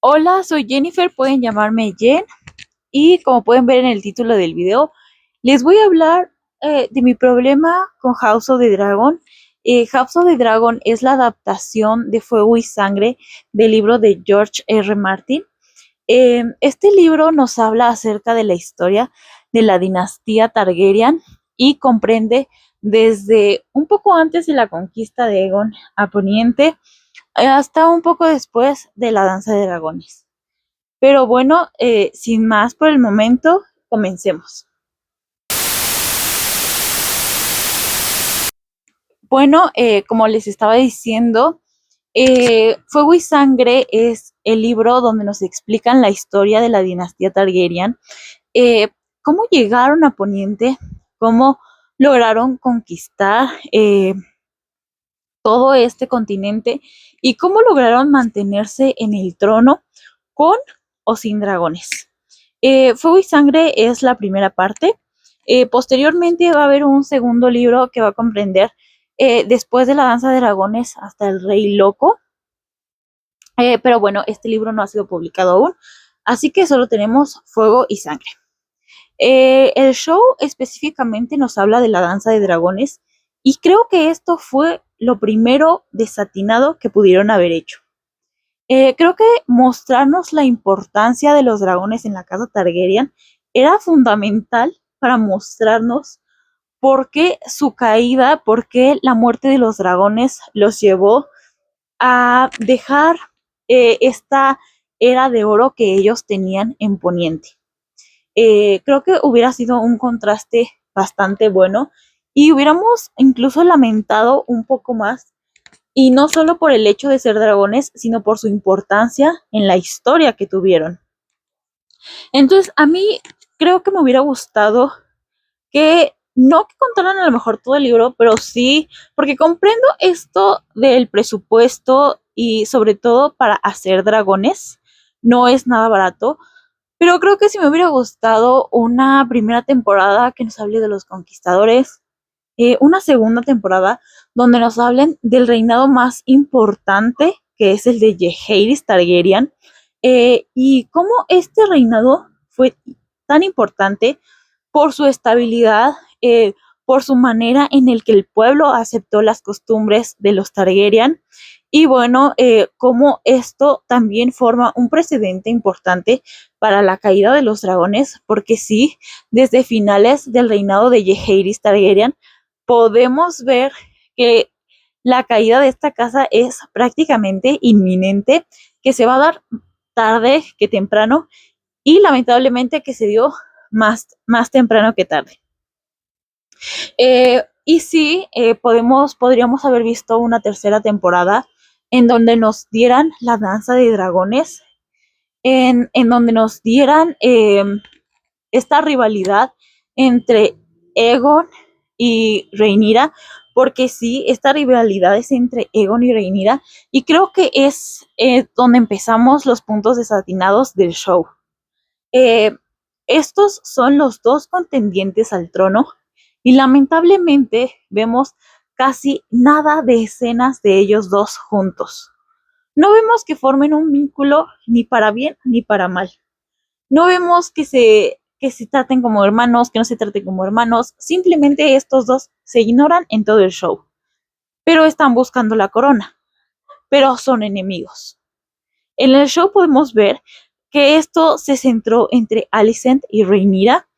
Hola, soy Jennifer, pueden llamarme Jen y como pueden ver en el título del video, les voy a hablar de mi problema con House of the Dragon. House of the Dragon es la adaptación de Fuego y Sangre del libro de George R. Martin. Este libro nos habla acerca de la historia de la dinastía Targaryen y comprende desde un poco antes de la conquista de Aegon a Poniente hasta un poco después de la Danza de Dragones. Pero bueno, sin más por el momento, comencemos. Bueno, como les estaba diciendo, Fuego y Sangre es el libro donde nos explican la historia de la dinastía Targaryen, eh, cómo llegaron a Poniente, cómo lograron conquistar todo este continente y cómo lograron mantenerse en el trono con o sin dragones. Fuego y Sangre es la primera parte. Posteriormente va a haber un segundo libro que va a comprender después de la Danza de Dragones hasta el Rey Loco. Pero bueno, este libro no ha sido publicado aún, así que solo tenemos Fuego y Sangre. El show específicamente nos habla de la Danza de Dragones y creo que esto fue lo primero desatinado que pudieron haber hecho. Creo que mostrarnos la importancia de los dragones en la casa Targaryen era fundamental para mostrarnos por qué su caída, por qué la muerte de los dragones los llevó a dejar esta era de oro que ellos tenían en Poniente. Creo que hubiera sido un contraste bastante bueno y hubiéramos incluso lamentado un poco más, y no solo por el hecho de ser dragones, sino por su importancia en la historia que tuvieron. Entonces, a mí creo que me hubiera gustado que no que contaran a lo mejor todo el libro, pero sí, porque comprendo esto del presupuesto y sobre todo para hacer dragones, no es nada barato, pero creo que sí me hubiera gustado una primera temporada que nos hable de los conquistadores, una segunda temporada donde nos hablen del reinado más importante, que es el de Jaehaerys Targaryen, y cómo este reinado fue tan importante por su estabilidad, por su manera en el que el pueblo aceptó las costumbres de los Targaryen, y bueno, cómo esto también forma un precedente importante para la caída de los dragones, porque sí, desde finales del reinado de Jaehaerys Targaryen, podemos ver que la caída de esta casa es prácticamente inminente, que se va a dar tarde que temprano y lamentablemente que se dio más temprano que tarde. Y sí, podríamos haber visto una tercera temporada en donde nos dieran la danza de dragones, en donde nos dieran esta rivalidad entre Aegon y Rhaenyra, porque sí, esta rivalidad es entre Aegon y Rhaenyra, y creo que es donde empezamos los puntos desatinados del show. Eh, Estos son los dos contendientes al trono, y lamentablemente vemos casi nada de escenas de ellos dos juntos. No vemos que formen un vínculo ni para bien ni para mal. No vemos que se traten como hermanos, que no se traten como hermanos, simplemente estos dos se ignoran en todo el show, pero están buscando la corona, pero son enemigos. En el show podemos ver que esto se centró entre Alicent y Rhaenyra,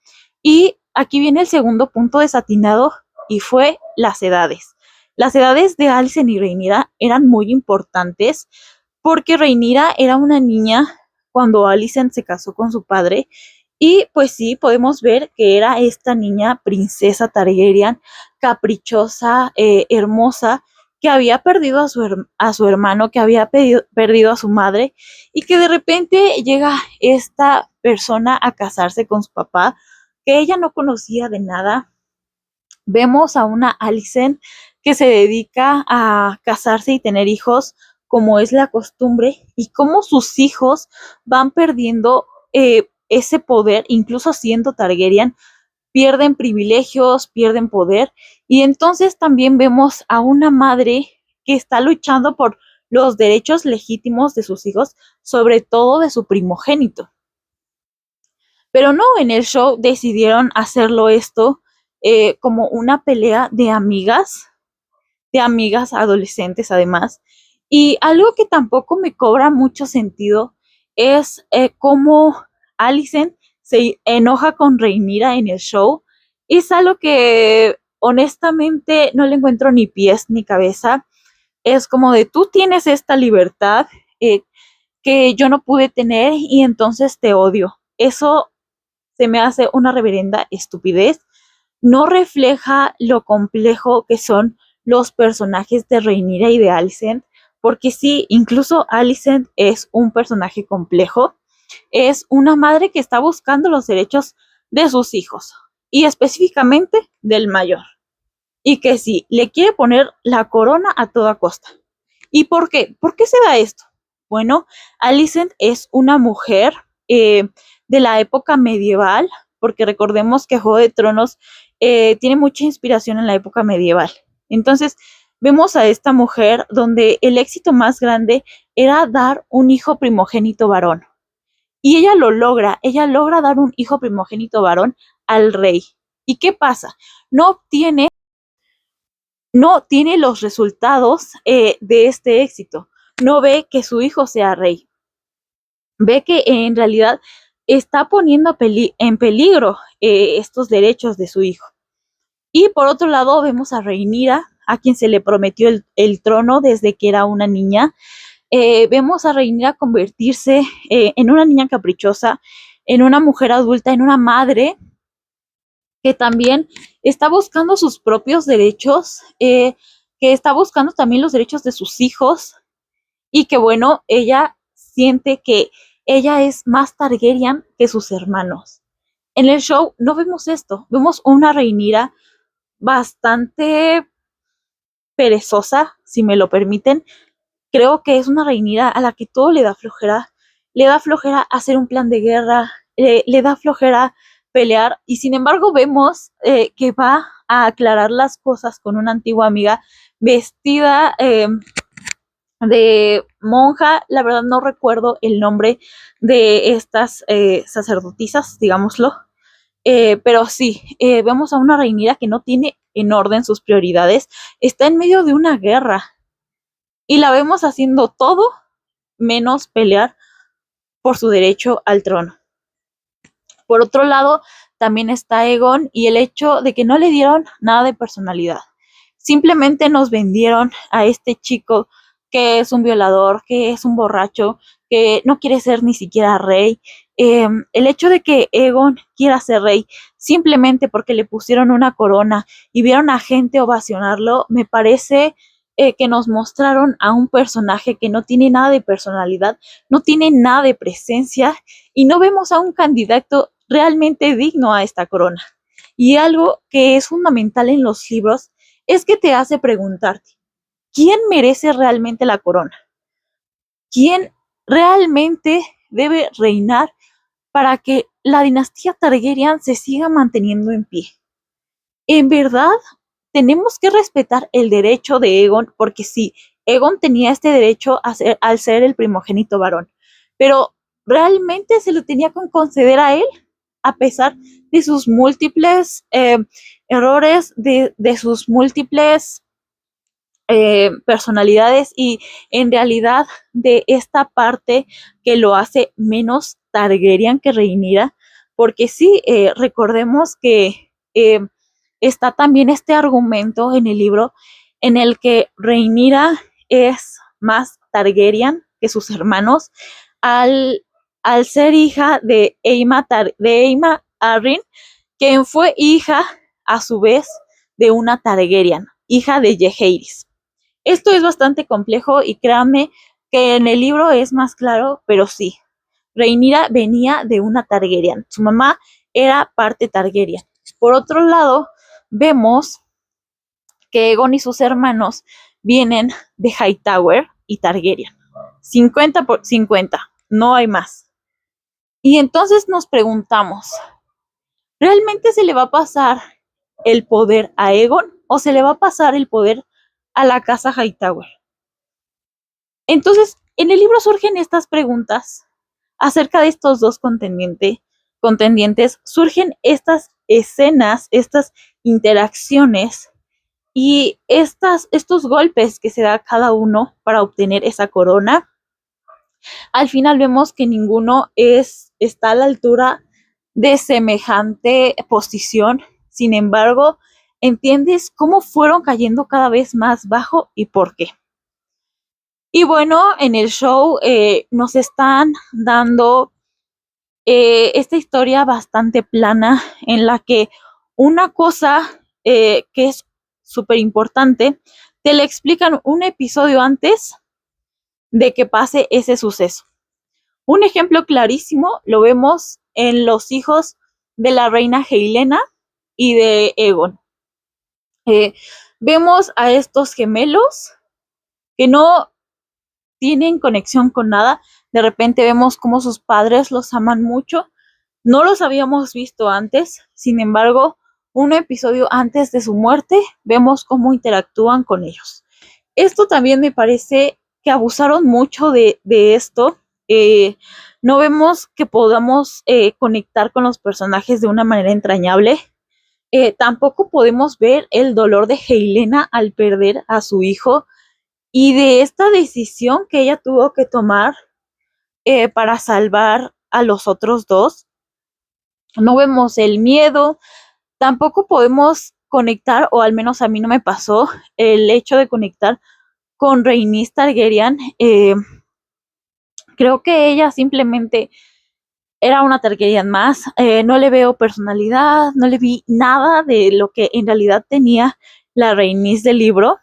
y aquí viene el segundo punto desatinado, y fue las edades. Las edades de Alicent y Rhaenyra eran muy importantes porque Rhaenyra era una niña cuando Alicent se casó con su padre, y pues sí, podemos ver que era esta niña princesa Targaryen, caprichosa, hermosa, que había perdido a su hermano, que había perdido a su madre, y que de repente llega esta persona a casarse con su papá, que ella no conocía de nada. Vemos a una Alicent que se dedica a casarse y tener hijos como es la costumbre, y cómo sus hijos van perdiendo ese poder, incluso siendo Targaryen, pierden privilegios, pierden poder, y entonces también vemos a una madre que está luchando por los derechos legítimos de sus hijos, sobre todo de su primogénito. Pero no, en el show decidieron hacerlo esto como una pelea de amigas adolescentes además. Y algo que tampoco me cobra mucho sentido es cómo Alicent se enoja con Rhaenyra en el show. Es algo que honestamente no le encuentro ni pies ni cabeza. Es como de tú tienes esta libertad que yo no pude tener y entonces te odio. Eso se me hace una reverenda estupidez. No refleja lo complejo que son los personajes de Rhaenyra y de Alicent, porque sí, incluso Alicent es un personaje complejo. Es una madre que está buscando los derechos de sus hijos y específicamente del mayor. Y que sí, le quiere poner la corona a toda costa. ¿Y por qué? ¿Por qué se da esto? Bueno, Alicent es una mujer de la época medieval, porque recordemos que Juego de Tronos tiene mucha inspiración en la época medieval. Entonces, vemos a esta mujer donde el éxito más grande era dar un hijo primogénito varón. Y ella logra dar un hijo primogénito varón al rey. ¿Y qué pasa? No tiene los resultados de este éxito. No ve que su hijo sea rey. Ve que en realidad está poniendo en peligro estos derechos de su hijo. Y por otro lado vemos a Rhaenyra, a quien se le prometió el trono desde que era una niña. Vemos a Rhaenyra convertirse en una niña caprichosa, en una mujer adulta, en una madre que también está buscando sus propios derechos, que está buscando también los derechos de sus hijos y que bueno, ella siente que ella es más Targaryen que sus hermanos. En el show no vemos esto, vemos una Rhaenyra bastante perezosa, si me lo permiten. Creo que es una Rhaenyra a la que todo le da flojera hacer un plan de guerra, le da flojera pelear y sin embargo vemos que va a aclarar las cosas con una antigua amiga vestida de monja. La verdad no recuerdo el nombre de estas sacerdotisas, digámoslo, pero sí, vemos a una Rhaenyra que no tiene en orden sus prioridades, está en medio de una guerra y la vemos haciendo todo menos pelear por su derecho al trono. Por otro lado, también está Aegon y el hecho de que no le dieron nada de personalidad. Simplemente nos vendieron a este chico que es un violador, que es un borracho, que no quiere ser ni siquiera rey. El hecho de que Aegon quiera ser rey simplemente porque le pusieron una corona y vieron a gente ovacionarlo, me parece que nos mostraron a un personaje que no tiene nada de personalidad, no tiene nada de presencia y no vemos a un candidato realmente digno a esta corona. Y algo que es fundamental en los libros es que te hace preguntarte, ¿quién merece realmente la corona? ¿Quién realmente debe reinar para que la dinastía Targaryen se siga manteniendo en pie? En verdad, tenemos que respetar el derecho de Aegon, porque sí, Aegon tenía este derecho al ser el primogénito varón, pero ¿realmente se lo tenía que conceder a él? A pesar de sus múltiples errores, de sus múltiples personalidades y en realidad de esta parte que lo hace menos Targaryen que Rhaenyra, porque sí, recordemos que está también este argumento en el libro en el que Rhaenyra es más Targaryen que sus hermanos al, al ser hija de Aemma Arryn, quien fue hija a su vez de una Targaryen, hija de Jaehaerys. Esto es bastante complejo y créanme que en el libro es más claro, pero sí, Rhaenyra venía de una Targaryen, su mamá era parte Targaryen. Por otro lado, vemos que Aegon y sus hermanos vienen de Hightower y Targaryen. 50 por 50, no hay más. Y entonces nos preguntamos, ¿realmente se le va a pasar el poder a Aegon o se le va a pasar el poder a la casa Hightower? Entonces, en el libro surgen estas preguntas acerca de estos dos contendientes, surgen estas escenas, estas interacciones y estos golpes que se da cada uno para obtener esa corona. Al final vemos que ninguno está a la altura de semejante posición. Sin embargo, entiendes cómo fueron cayendo cada vez más bajo y por qué. Y bueno, en el show nos están dando esta historia bastante plana en la que una cosa que es súper importante, te la explican un episodio antes de que pase ese suceso. Un ejemplo clarísimo lo vemos en los hijos de la reina Helena y de Egon. Vemos a estos gemelos que no tienen conexión con nada. De repente vemos cómo sus padres los aman mucho. No los habíamos visto antes, sin embargo, un episodio antes de su muerte, vemos cómo interactúan con ellos. Esto también me parece que abusaron mucho de esto. No vemos que podamos conectar con los personajes de una manera entrañable. Tampoco podemos ver el dolor de Helena al perder a su hijo y de esta decisión que ella tuvo que tomar para salvar a los otros dos. No vemos el miedo, tampoco podemos conectar, o al menos a mí no me pasó, el hecho de conectar con Rhaenys Targaryen. Creo que ella simplemente era una Targaryen más. No le veo personalidad, no le vi nada de lo que en realidad tenía la Rhaenys del libro.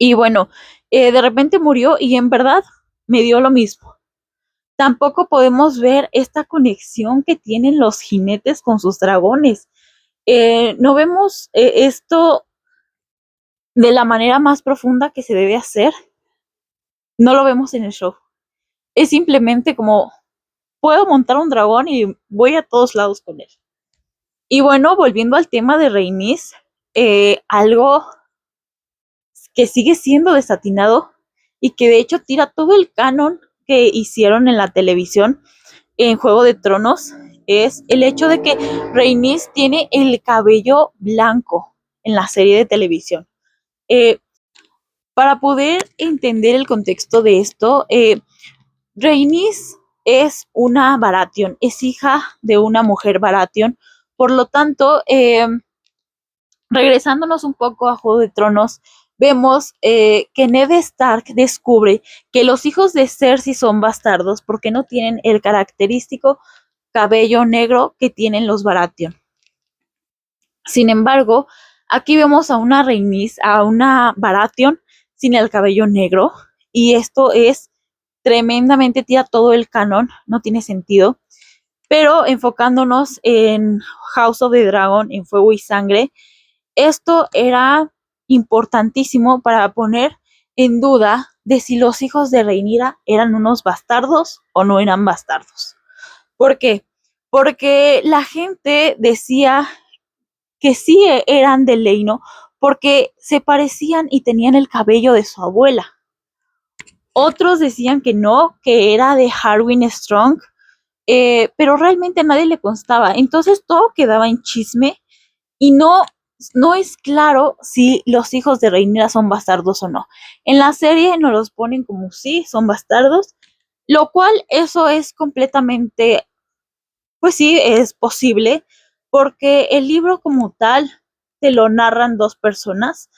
Y bueno, de repente murió y en verdad me dio lo mismo. Tampoco podemos ver esta conexión que tienen los jinetes con sus dragones. No vemos esto de la manera más profunda que se debe hacer. No lo vemos en el show. Es simplemente como, puedo montar un dragón y voy a todos lados con él. Y bueno, volviendo al tema de Rhaenys, algo que sigue siendo desatinado y que de hecho tira todo el canon que hicieron en la televisión en Juego de Tronos, es el hecho de que Rhaenys tiene el cabello blanco en la serie de televisión. Para poder entender el contexto de esto, Rhaenys es una Baratheon, es hija de una mujer Baratheon, por lo tanto, regresándonos un poco a Juego de Tronos, vemos que Ned Stark descubre que los hijos de Cersei son bastardos porque no tienen el característico cabello negro que tienen los Baratheon. Sin embargo, aquí vemos a una Rhaenys, a una Baratheon sin el cabello negro, y esto es tremendamente, tira todo el canon, no tiene sentido. Pero enfocándonos en House of the Dragon, en Fuego y Sangre, esto era importantísimo para poner en duda de si los hijos de Rhaenyra eran unos bastardos o no eran bastardos. ¿Por qué? Porque la gente decía que sí eran de Laenor porque se parecían y tenían el cabello de su abuela. Otros decían que no, que era de Harwin Strong, pero realmente a nadie le constaba. Entonces todo quedaba en chisme y no es claro si los hijos de Rhaenyra son bastardos o no. En la serie nos los ponen como sí, son bastardos, lo cual eso es completamente, pues sí, es posible, porque el libro como tal te lo narran dos personas,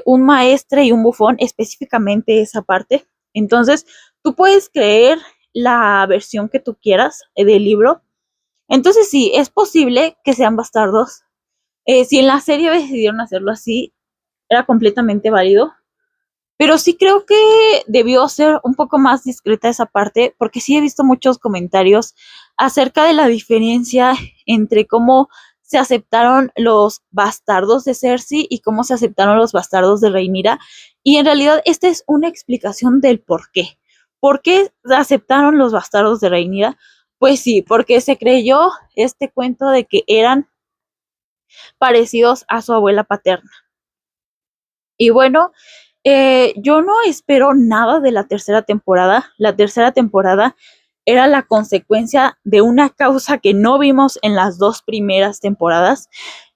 un maestre y un bufón, específicamente esa parte. Entonces, tú puedes creer la versión que tú quieras del libro. Entonces, sí, es posible que sean bastardos. Si en la serie decidieron hacerlo así, era completamente válido. Pero sí creo que debió ser un poco más discreta esa parte, porque sí he visto muchos comentarios acerca de la diferencia entre cómo se aceptaron los bastardos de Cersei y cómo se aceptaron los bastardos de Rhaenyra. Y en realidad esta es una explicación del por qué. ¿Por qué aceptaron los bastardos de Rhaenyra? Pues sí, porque se creyó este cuento de que eran parecidos a su abuela paterna. Y bueno, Yo no espero nada de la tercera temporada. La tercera temporada era la consecuencia de una causa que no vimos en las dos primeras temporadas.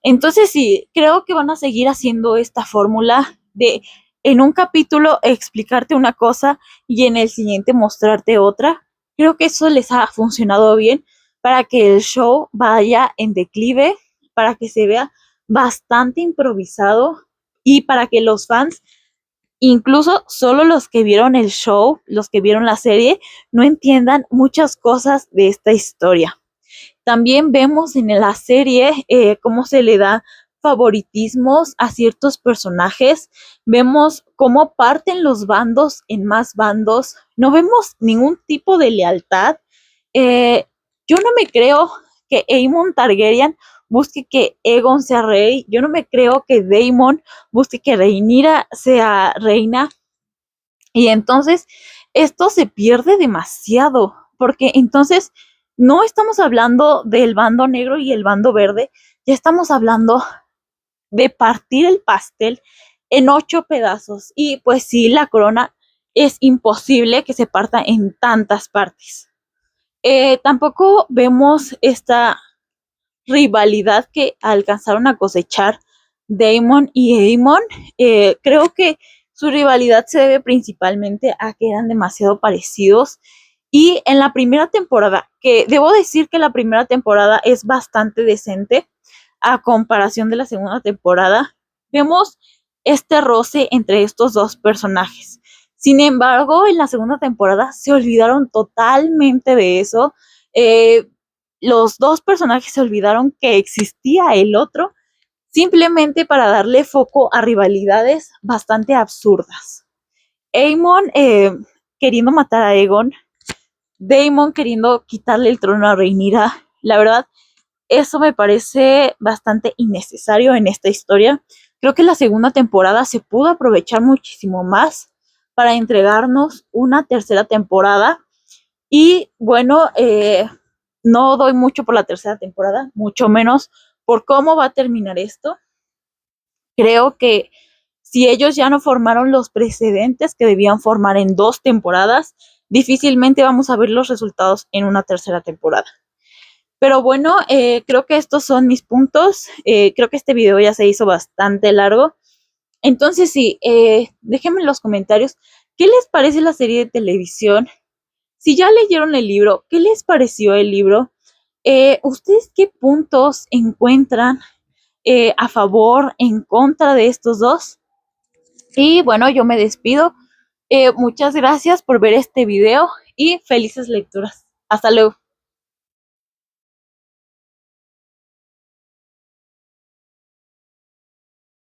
Entonces sí, creo que van a seguir haciendo esta fórmula de en un capítulo explicarte una cosa y en el siguiente mostrarte otra. Creo que eso les ha funcionado bien para que el show vaya en declive, para que se vea bastante improvisado y para que los fans, incluso solo los que vieron el show, los que vieron la serie, no entiendan muchas cosas de esta historia. También vemos en la serie cómo se le da favoritismos a ciertos personajes, vemos cómo parten los bandos en más bandos, no vemos ningún tipo de lealtad. Yo no me creo que Aemon Targaryen busque que Aegon sea rey, yo no me creo que Daemon busque que Rhaenyra sea reina, y entonces esto se pierde demasiado, porque entonces no estamos hablando del bando negro y el bando verde, ya estamos hablando de partir el pastel en 8 pedazos. Y pues sí, la corona es imposible que se parta en tantas partes. Tampoco vemos esta rivalidad que alcanzaron a cosechar Daemon y Aemon. Creo que su rivalidad se debe principalmente a que eran demasiado parecidos. Y en la primera temporada, que debo decir que la primera temporada es bastante decente a comparación de la segunda temporada, vemos este roce entre estos dos personajes. Sin embargo, en la segunda temporada se olvidaron totalmente de eso. Los dos personajes se olvidaron que existía el otro, simplemente para darle foco a rivalidades bastante absurdas. Aemon queriendo matar a Aegon, Daemon queriendo quitarle el trono a Rhaenyra. La verdad, eso me parece bastante innecesario en esta historia. Creo que la segunda temporada se pudo aprovechar muchísimo más para entregarnos una tercera temporada. Y bueno, no doy mucho por la tercera temporada, mucho menos por cómo va a terminar esto. Creo que si ellos ya no formaron los precedentes que debían formar en 2 temporadas, difícilmente vamos a ver los resultados en una tercera temporada. Pero bueno, creo que estos son mis puntos. Creo que este video ya se hizo bastante largo. Entonces sí, déjenme en los comentarios qué les parece la serie de televisión. Si ya leyeron el libro, ¿qué les pareció el libro? ¿Ustedes qué puntos encuentran a favor, en contra de estos dos? Y bueno, yo me despido. Muchas gracias por ver este video y felices lecturas. Hasta luego.